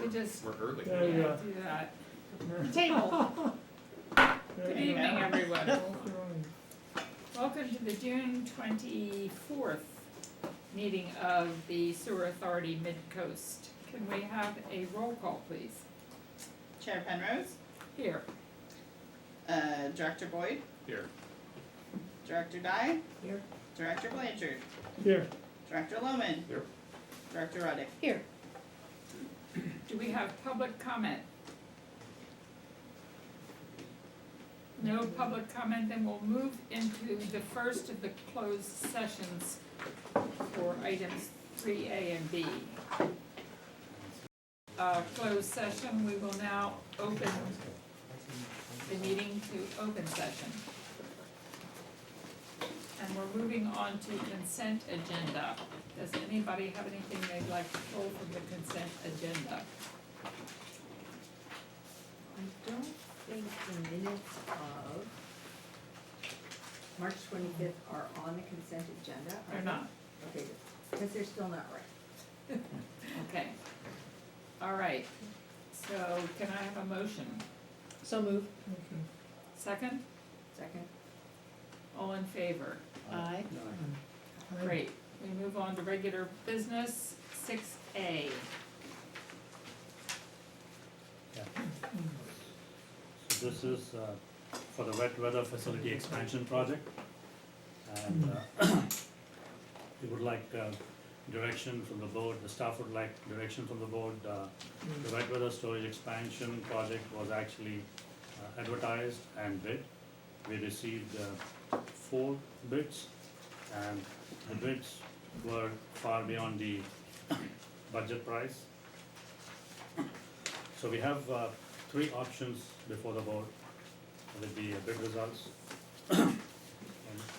we just We're early. There you go. do that. Table. Good evening, everyone. Welcome to the June 24th meeting of the Sewer Authority Midcoast. Can we have a roll call, please? Chair Penrose, Here. Director Boyd, Here. Director Dye, Here. Director Blanchard, Here. Director Lohman, Here. Director Ruddick. Here. Do we have public comment? No public comment, then we'll move into the first of the closed sessions for items 3A and B. Closed session, we will now open the meeting to open session. And we're moving on to consent agenda. Does anybody have anything they'd like to pull from the consent agenda? I don't think the minutes of March 25th are on the consent agenda. are They're they? not. Okay, good, because they're still not right. Okay. All right. So can I have a motion? So move. Second? Second. All in favor? Aye. Great. We move on to regular business, 6A. So this is for the wet weather facility expansion project. And we would like direction from the board, the staff would like direction from the board. The wet weather storage expansion project was actually advertised and bid. We received 4 bids, and the bids were far beyond the budget price. So we have 3 options before the board with the bid results. And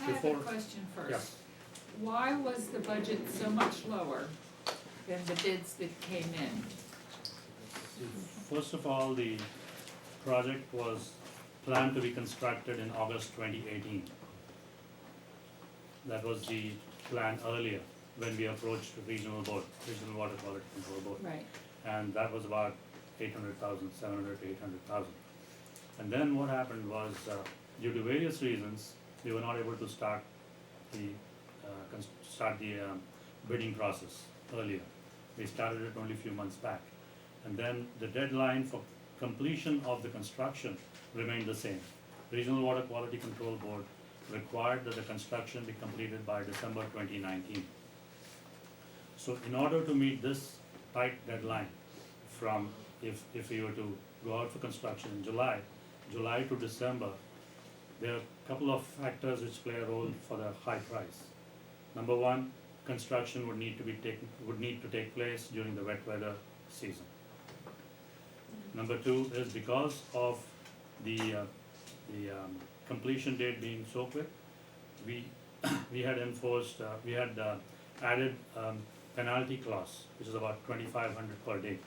I have a before, question first. yes, Why was the budget so much lower than the bids that came in? first of all, the project was planned to be constructed in August 2018. That was the plan earlier when we approached the regional water quality control board. Right. And that was about 800,000, 700 to 800,000. And then what happened was, due to various reasons, we were not able to start the bidding process earlier. We started it only a few months back. And then the deadline for completion of the construction remained the same. Regional Water Quality Control Board required that the construction be completed by December 2019. So in order to meet this tight deadline from if we were to go out for construction in July to December, there are a couple of factors which play a role for the high price. Number one, construction would need to take place during the wet weather season. Number two is because of the completion date being so quick, we had added penalty clause, which is about $2,500 per day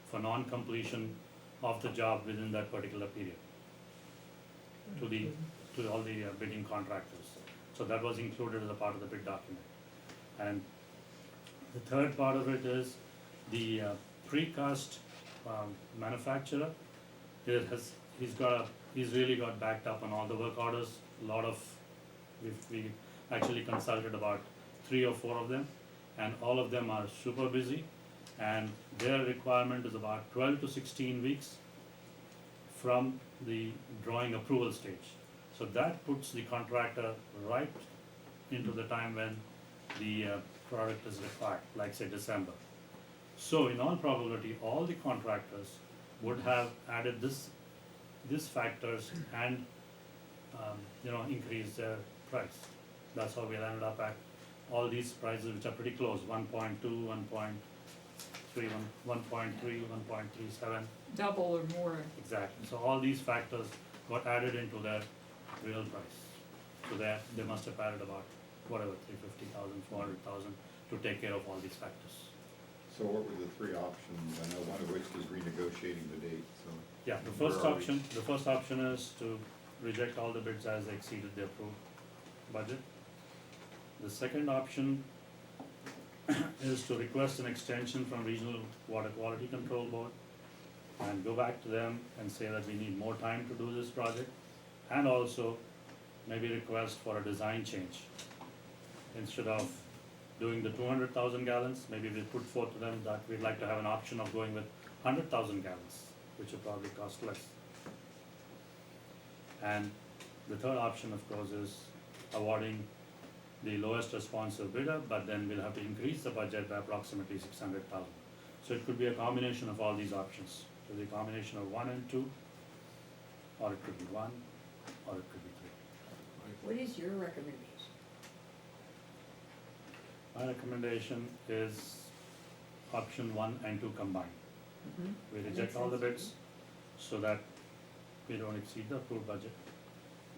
for non-completion of the job within that particular period to all the bidding contractors. So that was included as a part of the bid document. And the third part of it is the precast manufacturer. He's really got backed up on all the work orders. We actually consulted about 3 or 4 of them, and all of them are super busy, and their requirement is about 12 to 16 weeks from the drawing approval stage. So that puts the contractor right into the time when the product is required, like say December. So in all probability, all the contractors would have added these factors and increase their price. That's how we ended up at all these prices, which are pretty close, 1.2, 1.3, 1.37. Double or more. Exactly. So all these factors got added into their real price. So they must have added about whatever, 350,000, 400,000 to take care of all these factors. So what were the 3 options? I know one of which was renegotiating the date, so. Yeah, the Where first are we? option is to reject all the bids as they exceeded the approved budget. The second option is to request an extension from Regional Water Quality Control Board and go back to them and say that we need more time to do this project, and also maybe request for a design change. Instead of doing the 200,000 gallons, maybe we put forth to them that we'd like to have an option of going with 100,000 gallons, which will probably cost less. And the third option, of course, is awarding the lowest responsive bidder, but then we'll have to increase the budget by approximately 600,000. So it could be a combination of all these options. It could be a combination of 1 and 2, or it could be 1, or it could be 3. What is your recommendation? My recommendation is option 1 and 2 combined. Mm-hmm. We That reject makes all the sense. bids so that we don't exceed the approved budget.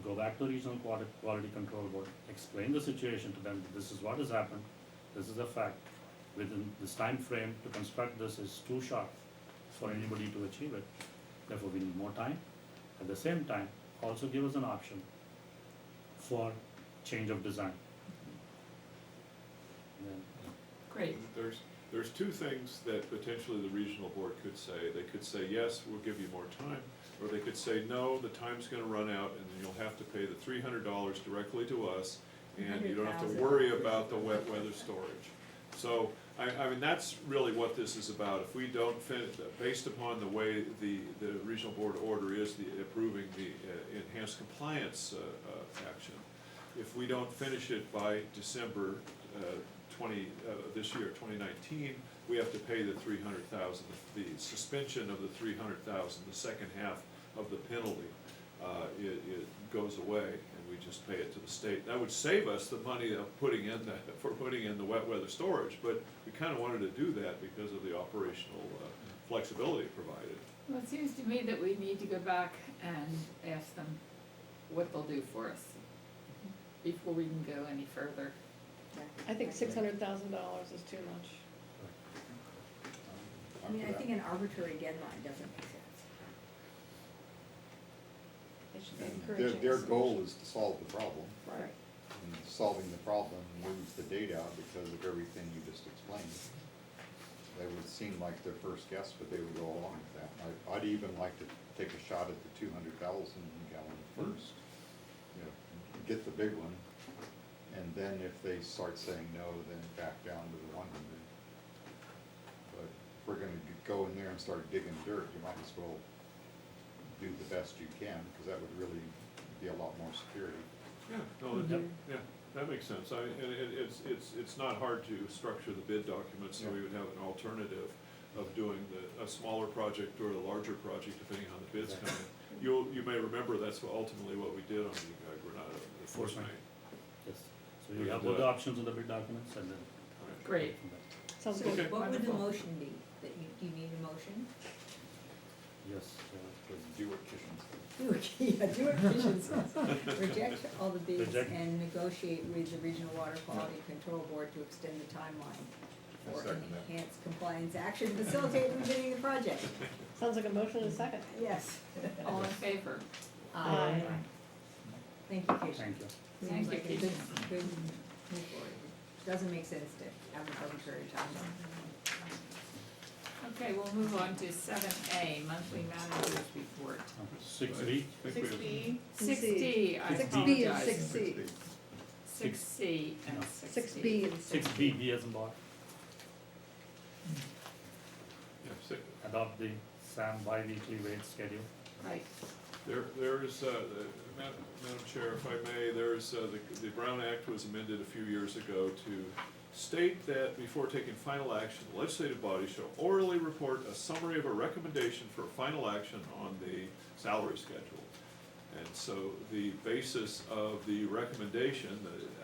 Go back to regional quality control board, explain the situation to them, that this is what has happened, this is a fact. Within this time frame to construct this is too short for anybody to achieve it. Therefore, we need more time. At the same time, also give us an option for change of design. And Great. There's two things that potentially the regional board could say. They could say, yes, we'll give you more time, or they could say, no, the time's gonna run out, and then you'll have to pay the $300 directly to us, and you don't have to 100,000. worry about the wet weather storage. So, I mean, that's really what this is about. If we don't based upon the way the regional board order is, approving the enhanced compliance action, if we don't finish it by December this year, 2019, we have to pay the 300,000. The suspension of the 300,000, the second half of the penalty, it goes away, and we just pay it to the state. That would save us the money of putting in the wet weather storage, but we kind of wanted to do that because of the operational flexibility provided. Well, it seems to me that we need to go back and ask them what they'll do for us before we can go any further. I think $600,000 is too much. I mean, I think an arbitrary deadline doesn't make sense. They should be And encouraging. their goal is to solve the problem, Right. and solving the problem moves the date out because of everything you just explained. They would seem like their first guess, but they would go along with that. I'd even like to take a shot at the 200,000 gallon first. You know, get the big one, and then if they start saying no, then back down to the 100. But if we're gonna go in there and start digging dirt, you might as well do the best you can, because that would really be a lot more security. Yeah, no, yeah, that makes sense. And it's not hard to structure the bid documents, so we would have an alternative of doing a smaller project or a larger project, depending on the bids coming in. You may remember that's ultimately what we did on the Granada, the force main. yes, so you have both the options in the bid documents, and then. Great. from there. Sounds So good. what would the Wonderful. motion be? That do you need a motion? Yes, Do what Kishan said. Do what Kishan says. Reject all the bids Reject. and negotiate with the Regional Water Quality Control Board to extend the timeline I for second that. enhanced compliance action to facilitate the beginning of the project. Sounds like a motion and a second. Yes. All in favor? Aye. Thank you, Kishan. thank you. Seems Thank like you, a good, Kishan. good move forward. Doesn't make sense to have an arbitrary timeline. Okay, we'll move on to 7A, monthly manager's report. 6B, 6B, 6D, I 6B and apologize. 6C. 6C and No. 6B and 6B, B as in boy, Yeah, so adopt the SAM bi-weekly wage schedule. Right, there's, Madam Chair, if I may, there's, the Brown Act was amended a few years ago to state that before taking final action, the legislative body shall orally report a summary of a recommendation for final action on the salary schedule. And so the basis of the recommendation,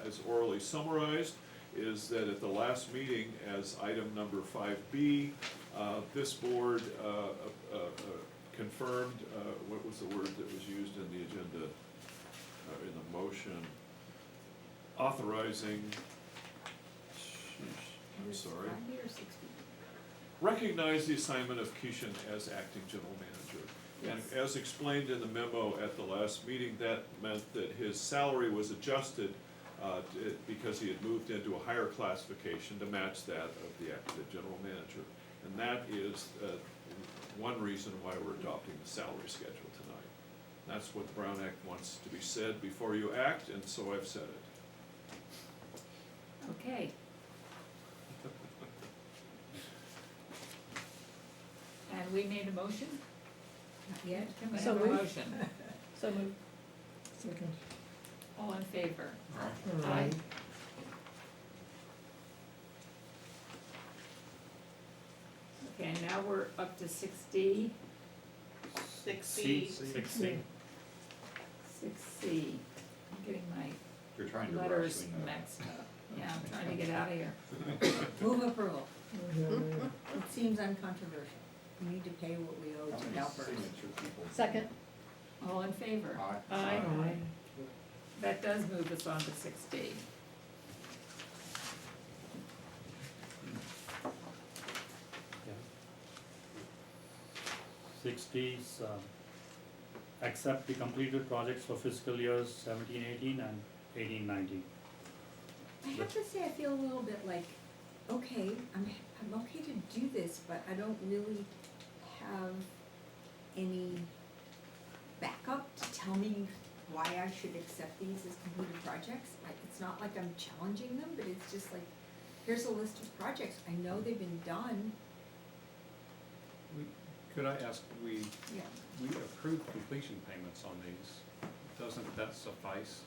as orally summarized, is that at the last meeting, as item number 5B, this board confirmed, what was the word that was used in the agenda, in the motion, authorizing, I'm sorry, 5B or 6B? recognize the assignment of Keishan as acting general manager. And Yes. as explained in the memo at the last meeting, that meant that his salary was adjusted because he had moved into a higher classification to match that of the acting general manager. And that is one reason why we're adopting the salary schedule tonight. That's what the Brown Act wants to be said before you act, and so I've said it. Okay. And we made a motion? Not yet. Can we So have a moved. motion? So moved. Second. All in favor? Aye. Okay, now we're up to 6D, 60. 6C. 6C. I'm getting my You're trying to rush, letters we know. mixed up. Yeah, I'm trying to get out of here. Move approval. It seems uncontroversial. We need to pay what we owe How to many helpers. signature people? Second. All in favor? Aye. Aye. That does move us on to 6D. Yeah. 60s, accept the completed projects for fiscal years 17-18 and 18-19. I have to say, I feel a little bit like, okay, I'm okay to do this, but I don't really have any backup to tell me why I should accept these as completed projects. It's not like I'm challenging them, but it's just like, here's a list of projects, I know they've been done, Could I ask, we yeah. approved completion payments on these, doesn't that suffice?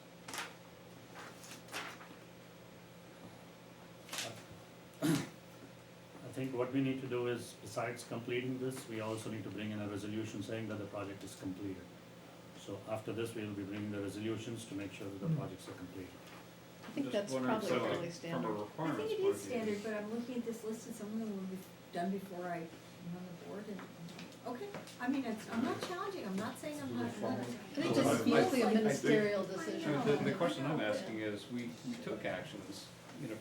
I think what we need to do is, besides completing this, we also need to bring in a resolution saying that the project is completed. So after this, we will be bringing the resolutions to make sure that the projects are completed. I think Just that's wondering, probably so, fairly From standard. a I requirements think it point is of view. standard, but I'm looking at this list and some of them will be done before I am on the board and, okay, I mean, I'm not challenging, I'm not saying I'm not. I think Well, this I- feels like a I- ministerial I decision. know. The question I'm asking is, we took actions,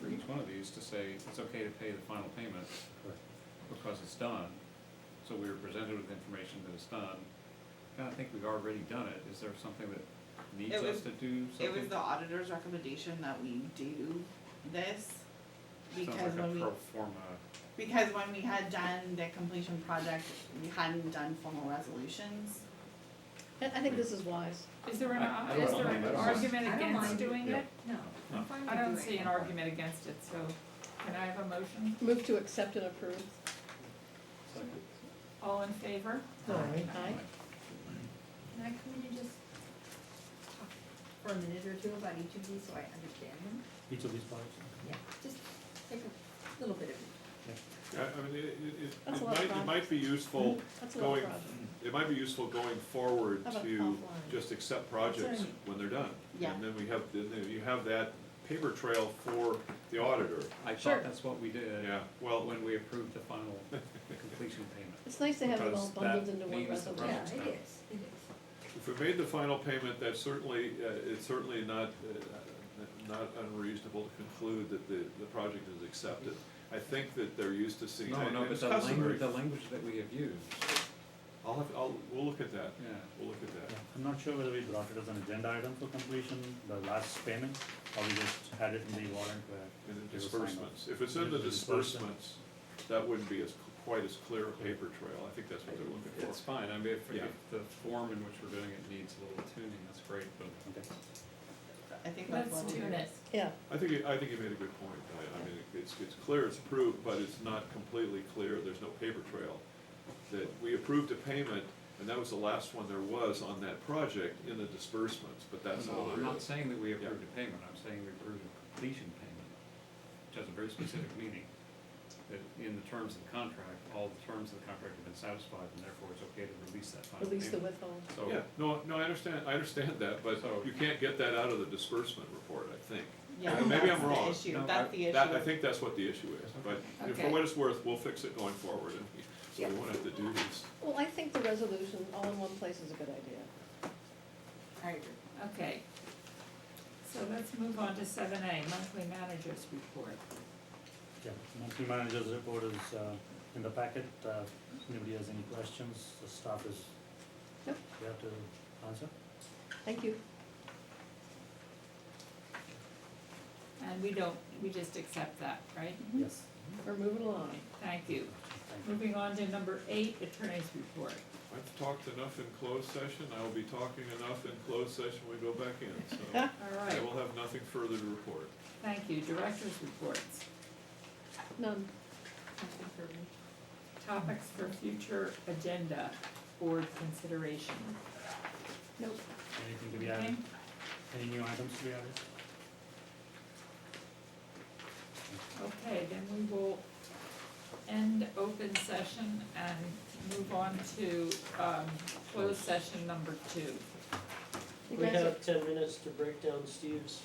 for each one of these to say it's okay to pay the final payment Correct. because it's done. So we were presented with information that it's done. I think we've already done it. Is there something that needs It us was- to do It something? was the auditor's recommendation that we do this, Sounds because like a when we, pro forma. because when we had done the completion project, we hadn't done formal resolutions. I think this is wise. Is there an, I is don't there mind. an argument I don't against mind. doing Yeah. it? No, No. I'm fine with I don't doing see it. an argument against it, so can I have a motion? Move to accept and approve. Second. All in favor? Aye. Can I come in and just talk for a minute or two about each of these so I understand them? Each of these projects. Yeah, just take a little bit of it. I mean, That's a lot of it might be useful That's a lot of going, project. it might be useful going forward How about to offline? just accept projects Sorry. when they're done. Yeah. And then you have that paper trail for the auditor. I Sure. thought that's what we did. Yeah, well, When we approved the final, the completion payment. It's nice to have them all Because bundled that into one means the resolution. Yeah, project's it done. is, it is. if we made the final payment, that's certainly, it's certainly not unreasonable to conclude that the project is accepted. I think that they're used to seeing. No, and but it's the customary. language that we have used, We'll look at that, yeah. we'll look at that. Yeah, I'm not sure whether we brought it as an agenda item for completion, the last payment, or we just had it in the warrant where. In the it was signed off. disbursements, if it's in the disbursements, that wouldn't be quite as clear a paper trail, I think that's what they're looking for. It's fine, I mean, if Yeah. the form in which we're doing it needs a little tuning, that's great, but Okay. I think that's Let's what tune it. Yeah, I think you made a good point, I mean, it's clear it's approved, but it's not completely clear, there's no paper trail. That we approved a payment, and that was the last one there was on that project in the disbursements, but that's all no, I'm there not is. saying that we approved a payment, I'm saying we approved a completion payment, which has a very specific meaning. That in the terms of the contract, all the terms of the contract have been satisfied, and therefore it's okay to release that final payment. release the withhold. So, Yeah, no, I understand that, but So- you can't get that out of the disbursement report, I think. Yeah, Maybe that's I'm the wrong. issue, No, that's the issue. I think that's what the issue is, but for Okay. what it's worth, we'll fix it going forward, and so we Yeah. won't have to do these. Well, I think the resolution all in one place is a good idea. I agree. Okay. So let's move on to 7A, monthly managers report. Yeah, monthly manager's report is in the packet. If anybody has any questions, the staff is Nope. here to answer. Thank you. And we just accept that, right? Yes. We're moving along. Thank you. Thank Moving on to number 8, attorney's report. I've talked enough in closed session, I will be talking enough in closed session when we go back in, so All I right, will have nothing further to report. thank you. Director's reports. None. Nothing for me. Topics for future agenda, board consideration. Nope. Anything to be Okay? added? Any new items to be added? Okay, then we will end open session and move on to, closed session number 2. You We guys have 10 minutes to break down Steve's